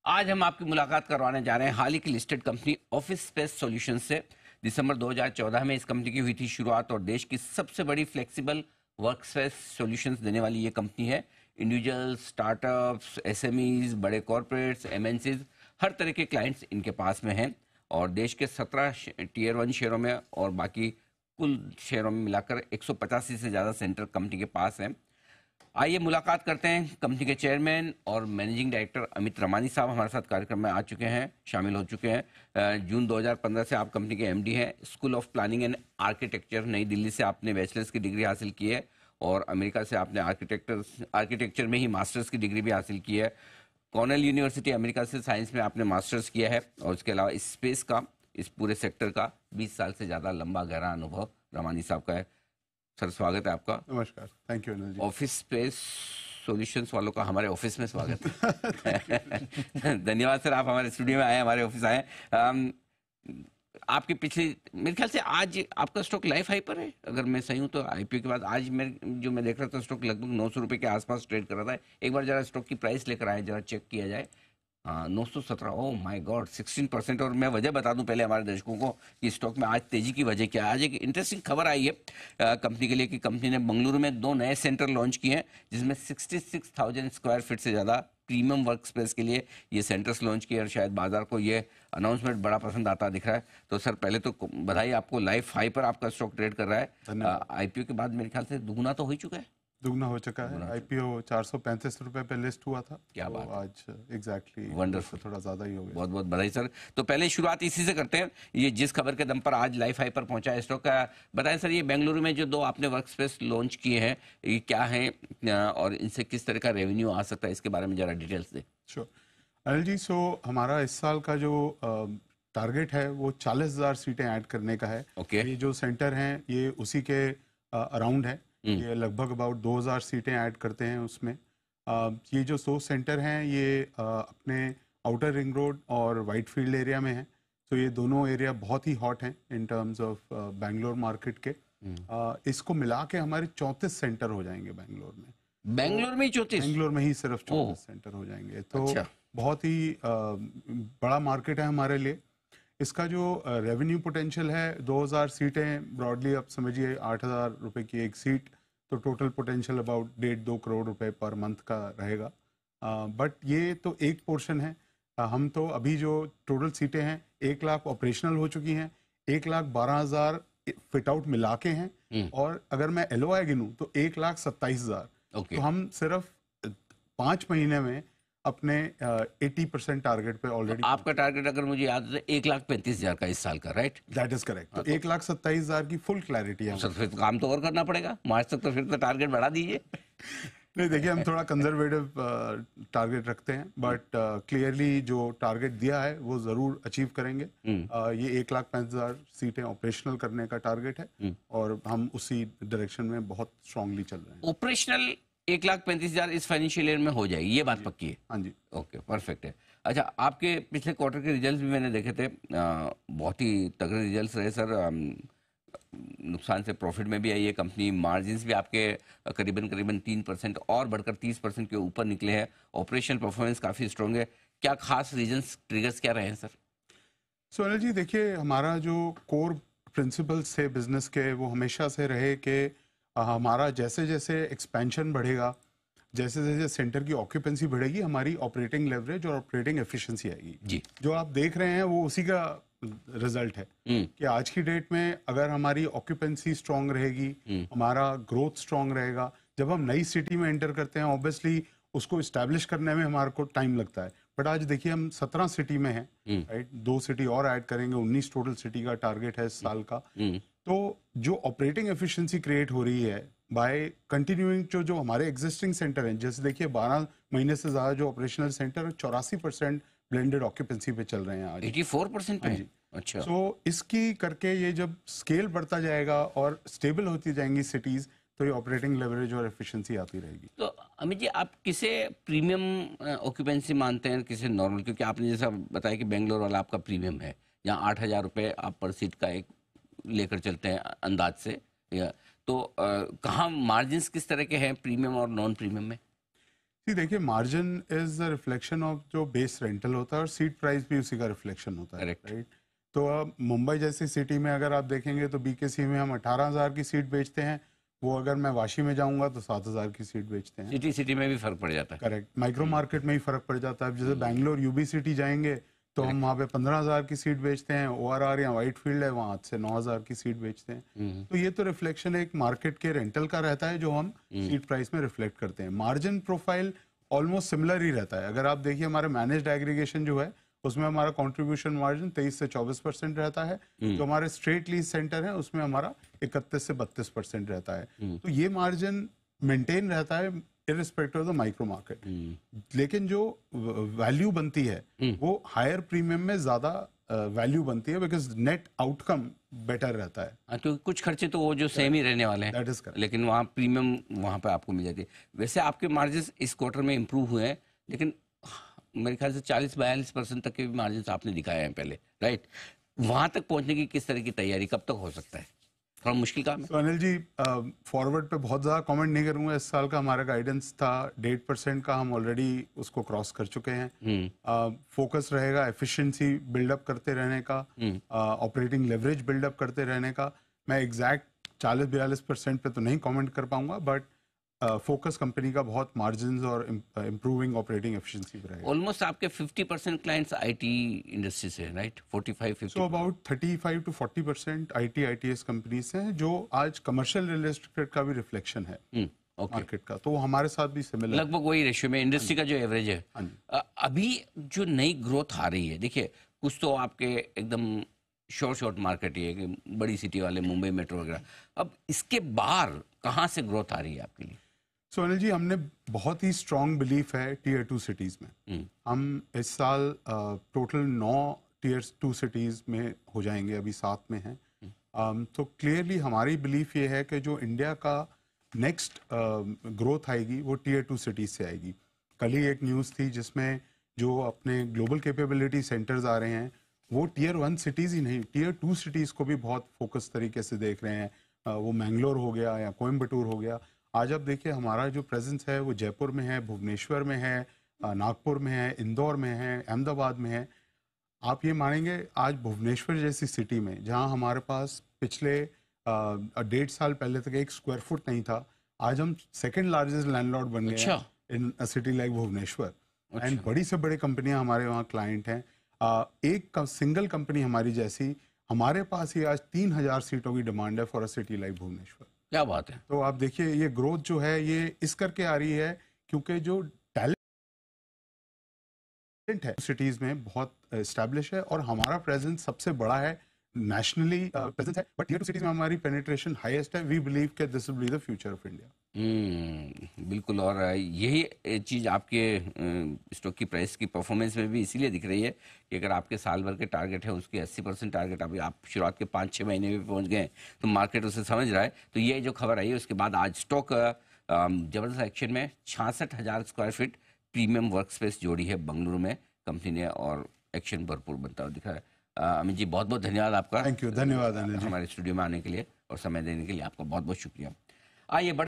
आज हम आपकी मुलाकात करवाने जा रहे हैं हाल ही की listed company office space solutions से। दिसंबर 2014 में इस कंपनी की हुई थी शुरुआत और देश की सबसे बड़ी फ्लेक्सिबल वर्क स्पेस सॉल्यूशंस देने वाली ये कंपनी है। इंडिविजुअल, स्टार्टअप्स, एसएमईज, बड़े कॉरपोरेट्स, एमएनसीज, हर तरह के क्लाइंट्स इनके पास में हैं और देश के 17 टीयर 1 शहरों में और बाकी कुल शहरों में मिलाकर 185 से ज़्यादा सेंटर कंपनी के पास हैं। आइए मुलाकात करते हैं कंपनी के चेयरमैन और मैनेजिंग डायरेक्टर अमित रमानी साहब हमारे साथ कार्यक्रम में आ चुके हैं, शामिल हो चुके हैं। जून 2015 से आप कंपनी के एमडी हैं। School of planning and architecture नई दिल्ली से आपने बैचलर्स की डिग्री हासिल की है और अमेरिका से आपने आर्किटेक्चर में ही मास्टर्स की डिग्री भी हासिल की है। कॉर्नेल यूनिवर्सिटी अमेरिका से साइंस में आपने मास्टर्स किया है और उसके अलावा इस स्पेस का, इस पूरे सेक्टर का 20 साल से ज़्यादा लंबा गहरा अनुभव रमानी साहब का है। सर, स्वागत है आपका। नमस्कार, thank you Anil ji. Office space solutions वालों का हमारे ऑफिस में स्वागत है। धन्यवाद सर, आप हमारे स्टूडियो में आए, हमारे ऑफिस आए। आपके पिछले, मेरे ख्याल से आज आपका स्टॉक लाइफ हाई पर है, अगर मैं सही हूँ तो। आईपीओ के बाद आज मैं देख रहा था स्टॉक लगभग 900 रुपये के आसपास ट्रेड कर रहा था। एक बार जरा स्टॉक की प्राइस लेकर आए, जरा चेक किया जाए। 917, ओह माय गॉड, 16%। और मैं वजह बता दूं पहले हमारे दर्शकों को कि स्टॉक में आज तेजी की वजह क्या है। आज एक इंटरेस्टिंग खबर आई है कंपनी के लिए कि कंपनी ने बेंगलुरु में 2 नए सेंटर लॉन्च किए हैं, जिसमें 66,000 स्क्वायर फीट से ज़्यादा प्रीमियम वर्क स्पेस के लिए ये सेंटर्स लॉन्च किए और शायद बाजार को ये अनाउंसमेंट बड़ा पसंद आता दिख रहा है। तो सर, पहले तो बधाई आपको, लाइफ हाई पर आपका स्टॉक ट्रेड कर रहा है। आईपीओ के बाद मेरे ख्याल से दुगुना तो हो ही चुका है। दुगना हो चुका है। आईपीओ 435 रुपए पे लिस्ट हुआ था। क्या बात है। आज एग्जैक्टली वंडरफुल, थोड़ा ज्यादा ही हो गया। बहुत बहुत बधाई सर। तो पहले शुरुआत इसी से करते हैं, ये जिस खबर के दम पर आज लाइफ हाई पर पहुंचा है स्टॉक का। बताएं सर, ये बेंगलुरु में जो 2 आपने वर्क स्पेस लॉन्च किए हैं, ये क्या है और इनसे किस तरह का रेवेन्यू आ सकता है, इसके बारे में जरा डिटेल्स दें। श्योर अनिल जी। सो हमारा इस साल का जो टारगेट है वो 40,000 सीटें ऐड करने का है। ये जो सेंटर हैं ये उसी के अराउंड है। ये लगभग अबाउट 2,000 सीटें ऐड करते हैं उसमें। ये जो 100 सेंटर हैं ये अपने आउटर रिंग रोड और वाइट फील्ड एरिया में हैं। तो ये दोनों एरिया बहुत ही हॉट हैं in terms of Bangalore market के। इसको मिला के हमारे 34 सेंटर हो जाएंगे बैंगलोर में। बैंगलोर में ही 34? बैंगलोर में ही सिर्फ 34 सेंटर हो जाएंगे। तो बहुत ही बड़ा मार्केट है हमारे लिए। इसका जो रेवेन्यू पोटेंशियल है, 2,000 सीटें ब्रॉडली आप समझिए 8,000 रुपए की एक सीट, तो टोटल पोटेंशियल अबाउट 1.5-2 करोड़ रुपए पर मंथ का रहेगा। बट ये तो एक पोर्शन है। हम तो अभी जो टोटल सीटें हैं 1 लाख ऑपरेशनल हो चुकी हैं, 1,12,000 फिट आउट मिला के हैं और अगर मैं LOI गिनूं तो 1,27,000। तो हम सिर्फ 5 महीने में अपने 80% टारगेट पे ऑलरेडी। आपका टारगेट अगर मुझे याद है 1,35,000 का इस साल का, राइट? That is correct. तो 1,27,000 की फुल क्लैरिटी है। सर, फिर तो काम तो और करना पड़ेगा मार्च तक, तो फिर तो टारगेट बढ़ा दीजिए। नहीं, देखिए हम थोड़ा कंजर्वेटिव टारगेट रखते हैं, बट क्लियरली जो टारगेट दिया है वो जरूर अचीव करेंगे। ये 1,35,000 सीटें ऑपरेशनल करने का टारगेट है और हम उसी डायरेक्शन में बहुत स्ट्रांगली चल रहे हैं। ऑपरेशनल 1,35,000 इस फाइनेंशियल ईयर में हो जाएगी, ये बात पक्की है? हाँ जी। ओके, परफेक्ट है। अच्छा, आपके पिछले क्वार्टर के रिजल्ट्स भी मैंने देखे थे, बहुत ही तगड़े रिजल्ट्स रहे सर। नुकसान से प्रॉफिट में भी आई है कंपनी। मार्जिन्स भी आपके करीबन 3% और बढ़कर 30% के ऊपर निकले हैं। ऑपरेशनल परफॉर्मेंस काफ़ी स्ट्रॉन्ग है। क्या खास रीजंस, ट्रिगर्स क्या रहे हैं सर? सोनल जी, देखिए हमारा जो कोर प्रिंसिपल्स थे बिजनेस के वो हमेशा से रहे कि हमारा जैसे जैसे एक्सपेंशन बढ़ेगा, जैसे जैसे सेंटर की ऑक्यूपेंसी बढ़ेगी, हमारी ऑपरेटिंग लेवरेज और ऑपरेटिंग एफिशिएंसी आएगी जी। जो आप देख रहे हैं वो उसी का रिजल्ट है कि आज की डेट में अगर हमारी ऑक्यूपेंसी स्ट्रांग रहेगी, हमारा ग्रोथ स्ट्रांग रहेगा। जब हम नई सिटी में एंटर करते हैं ऑब्वियसली उसको इस्टेब्लिश करने में हमारे को टाइम लगता है, बट आज देखिए हम 17 सिटी में हैं, राइट? 2 सिटी और ऐड करेंगे, 19 टोटल सिटी का टारगेट है इस साल का। तो जो ऑपरेटिंग एफिशिएंसी क्रिएट हो रही है बाय कंटिन्यूइंग जो हमारे एग्जिस्टिंग सेंटर हैं, जैसे देखिए 12 महीने से ज्यादा जो ऑपरेशनल सेंटर 84% ब्लेंडेड ऑक्यूपेंसी पे चल रहे हैं आज। 84% पे? अच्छा। तो इसकी करके ये जब स्केल बढ़ता जाएगा और स्टेबल होती जाएंगी सिटीज, तो ये ऑपरेटिंग लेवरेज और एफिशिएंसी आती रहेगी। तो अमित जी, आप किसे प्रीमियम ऑक्यूपेंसी मानते हैं, किसे नॉर्मल? क्योंकि आपने जैसा बताया कि बेंगलोर वाला आपका प्रीमियम है, जहाँ 8,000 रुपये आप पर सीट का एक लेकर चलते हैं अंदाज से। तो कहाँ मार्जिन्स किस तरह के हैं प्रीमियम और नॉन प्रीमियम में? जी देखिए, margin is the reflection of जो बेस रेंटल होता है और सीट प्राइस भी उसी का रिफ्लेक्शन होता है, राइट। तो अब मुंबई जैसी सिटी में अगर आप देखेंगे तो बीकेसी में हम 18,000 की सीट बेचते हैं, वो अगर मैं वाशी में जाऊंगा तो 7,000 की सीट बेचते हैं। सिटी में भी फर्क पड़ जाता है। करेक्ट, माइक्रो मार्केट में ही फर्क पड़ जाता है। जैसे बैंगलोर यूबी सिटी जाएंगे तो हम वहाँ पे 15,000 की सीट बेचते हैं, ओआरआर या व्हाइट फील्ड है वहाँ से 9,000 की सीट बेचते हैं। तो ये तो रिफ्लेक्शन एक मार्केट के रेंटल का रहता है जो हम सीट प्राइस में रिफ्लेक्ट करते हैं। मार्जिन प्रोफाइल ऑलमोस्ट सिमिलर ही रहता है। अगर आप देखिए हमारे मैनेज्ड एग्रीगेशन जो है उसमें हमारा कंट्रीब्यूशन मार्जिन 23 से 24% रहता है। जो हमारे स्ट्रेट लीज सेंटर है उसमें हमारा 31 से 32% रहता है। तो ये मार्जिन मेंटेन रहता है irrespective of the micro market. लेकिन जो वैल्यू बनती है वो हायर प्रीमियम में ज्यादा वैल्यू बनती है, बिकॉज नेट आउटकम बेटर रहता है। क्योंकि कुछ खर्चे तो वो जो सेम ही रहने वाले हैं, लेकिन वहाँ प्रीमियम वहाँ पे आपको मिल जाती है। वैसे आपके मार्जिन इस क्वार्टर में इम्प्रूव हुए हैं, लेकिन मेरे ख्याल से 40-42% तक के भी मार्जिन आपने दिखाए हैं पहले, राइट। वहाँ तक पहुँचने की किस तरह की तैयारी, कब तक हो सकता है? थोड़ा मुश्किल काम है। तो अनिल जी, फॉरवर्ड पे बहुत ज़्यादा कमेंट नहीं करूंगा। इस साल का हमारा गाइडेंस था 1.5% का, हम ऑलरेडी उसको क्रॉस कर चुके हैं। फोकस रहेगा एफिशिएंसी बिल्डअप करते रहने का, ऑपरेटिंग लेवरेज बिल्डअप करते रहने का। मैं एग्जैक्ट 40-42% पे तो नहीं कमेंट कर पाऊंगा, बट फोकस कंपनी का बहुत मार्जिन्स और इम्प्रूविंग ऑपरेटिंग एफिशिएंसी पे रहेगा। ऑलमोस्ट आपके 50% क्लाइंट्स आईटी इंडस्ट्री से, right? 45-50। So about 35 to 40% ITS companies हैं जो आज कमर्शियल रियल एस्टेट का भी रिफ्लेक्शन है मार्केट का। तो हमारे साथ भी सिमिलर, लगभग वही रेशियो में इंडस्ट्री का जो एवरेज है। अभी जो नई ग्रोथ आ रही है, देखिए कुछ तो आपके एकदम शॉर्ट मार्केट ही है कि बड़ी सिटी वाले, मुंबई मेट्रो वगैरह। अब इसके बाहर कहाँ से ग्रोथ आ रही है आपके लिए? सो अनिल जी, हमने बहुत ही स्ट्रॉन्ग बिलीफ है टीयर 2 सिटीज़ में। हम इस साल टोटल 9 टीयर 2 सिटीज़ में हो जाएंगे, अभी 7 में हैं। तो क्लियरली हमारी बिलीफ ये है कि जो इंडिया का नेक्स्ट ग्रोथ आएगी वो टीयर 2 सिटीज़ से आएगी। कल ही एक न्यूज़ थी जिसमें जो अपने ग्लोबल कैपेबिलिटी सेंटर्स आ रहे हैं वो टीयर 1 सिटीज़ ही नहीं, टीयर 2 सिटीज़ को भी बहुत फोकस तरीके से देख रहे हैं। वो मैंगलोर हो गया या कोयम्बटूर हो गया। आज आप देखिए हमारा जो प्रेजेंस है वो जयपुर में है, भुवनेश्वर में है, नागपुर में है, इंदौर में है, अहमदाबाद में है। आप ये मानेंगे आज भुवनेश्वर जैसी सिटी में जहां हमारे पास पिछले 1.5 साल पहले तक 1 स्क्वायर फुट नहीं था, आज हम सेकंड लार्जेस्ट लैंडलॉर्ड बन गए हैं in a city like Bhubaneswar. And बड़ी से बड़ी कंपनियां हमारे वहाँ क्लाइंट हैं। एक सिंगल कंपनी हमारी जैसी हमारे पास ही आज 3,000 सीटों की डिमांड है for a city like Bhubaneswar. क्या बात है। तो आप देखिए ये ग्रोथ जो है ये इस करके आ रही है क्योंकि जो टैलेंट है सिटीज में बहुत एस्टैब्लिश है और हमारा प्रेजेंस सबसे बड़ा है, नेशनली प्रेजेंस है, बट टीयर 2 सिटीज में हमारी पेनिट्रेशन हाईएस्ट है। वी बिलीव कि this will be the future of India. बिल्कुल, और यही चीज़ आपके स्टॉक की प्राइस की परफॉर्मेंस में भी इसीलिए दिख रही है कि अगर आपके साल भर के टारगेट है उसके 80% टारगेट अभी आप शुरुआत के 5-6 महीने में पहुंच गए तो मार्केट उसे समझ रहा है। तो ये जो खबर आई है उसके बाद आज स्टॉक जबरदस्त एक्शन में 66,000 square feet premium work space जोड़ी है बेंगलुरु में कंपनी ने, और एक्शन भरपूर बनता हुआ दिख रहा है। अमित जी, बहुत बहुत धन्यवाद आपका। थैंक यू, धन्यवाद हमारे स्टूडियो में आने के लिए और समय देने के लिए आपका बहुत बहुत शुक्रिया। आइए